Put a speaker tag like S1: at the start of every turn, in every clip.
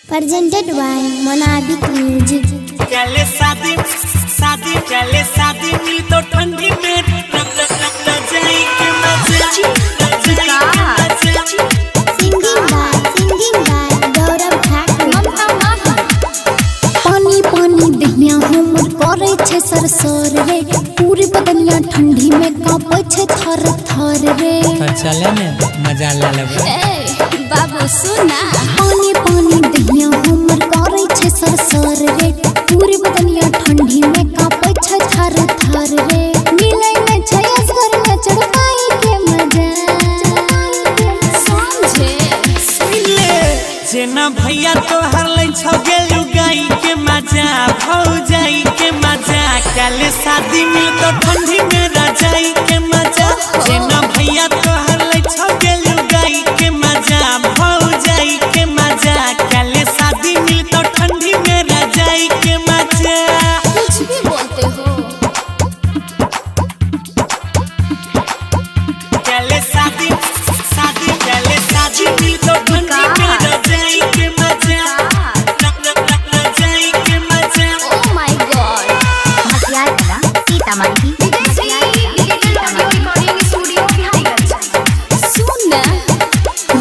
S1: Presented by Monabic Music.
S2: चले शादी चले शादी मिल तो ठंडी में जाई के मजा
S1: Singing by Gaurav Thakur. पानी पानी दहिया हमर करे छे सरसर रे पूरी बदनिया ठंडी में कांपे छे थर थर रे
S3: तो चले ने मजा ले लेबे
S1: बाबू सुना पानी पानी दहिया हमर करे छे सरसर रे पूरी बदनिया ठंडी में कांपे छे थर थर रे मिलै में छे असगर में चढ़ाई के मजा समझे
S2: जेना भैया तो हर ले छौ गेलु गाई के मजा भौ जाई के मजा काले शादी मिल तो ठंडी में रजाई के मजा जेना भैया तो हर ले छौ गेलु गाई के मजा भौ जाई के मजा काले शादी मिल तो ठंडी में रजाई के मजा
S1: कुछ भी बोलते हो
S2: काले शादी मिल तो ठंडी में रजाई के मजा रजाई के मजा
S1: Oh my God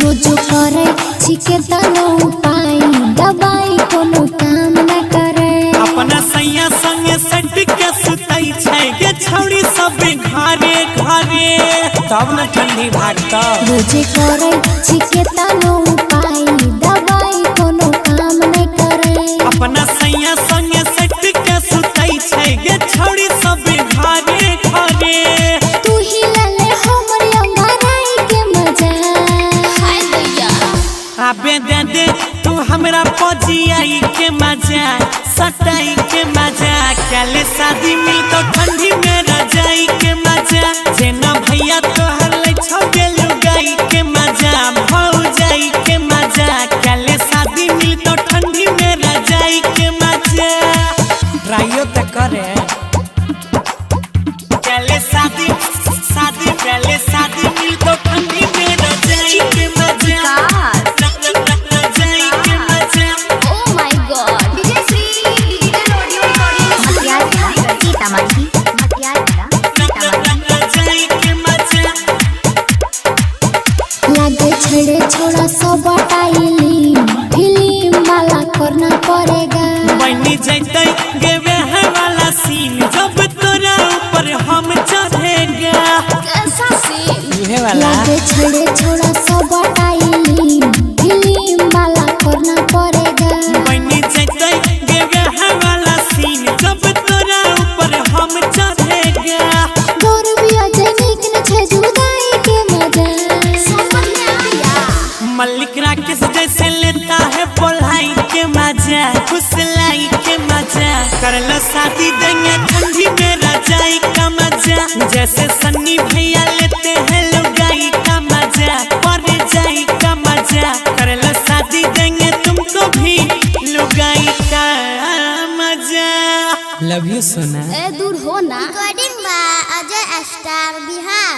S1: रोजो करे छिके तनो उपाय दवाई कोनो काम न करे
S2: अपना सैया संगे सट के सुतई छै गे छौड़ी सब घरे घरे तब न ठंडी भागता
S1: रोजे करे छिके तनो उपाय दवाई कोनो काम न करे
S2: अपना सैया संगे सट के सुतई छै गे छौड़ी सब घरे घरे
S1: तू ही लले हमर अंगाराई के मजा हाय दैया
S2: आबे दे तू हमरा पजियाई के मजा सटाई के मजा काले शादी मिल तो ठंडी में रजाई के मजा जेना भैया तो हर ले छौ गेलु गाई के मजा भौ जाई के मजा काले शादी मिल तो ठंडी में रजाई के मजा ट्राइयो त करे काले शादी मिल तो ठंडी में रजाई के मजा रजाई के मजा
S1: Oh my God
S2: रजाई के मजा
S1: लागे छड़े छोड़ा सब टाइली फिल्म वाला करना पड़ेगा
S2: बनी जैते गेवे है वाला सीन जब तोरा ऊपर हम चढ़ेगा
S1: कैसा सीन
S3: इहे वाला
S1: लागे छड़े छोड़ा सब टाइली फिल्म वाला करना पड़ेगा
S2: बनी जैते गेवे है वाला सीन जब तोरा ऊपर हम चढ़ेगा
S1: गौरविया जैनिक न छे जुदाई के मजा समझ में आया
S2: मल्लिक राकेश जैसे लेता है बोलाई के मजा खुशलाई के मजा कर लो शादी देंगे ठंडी में रजाई का मजा जैसे सन्नी भैया लेते हैं लुगाई का मजा पर जाई का मजा कर लो शादी देंगे तुमको भी लुगाई का मजा
S3: लव यू सोना
S1: ए दूर हो ना recording by Ajay star Bihar.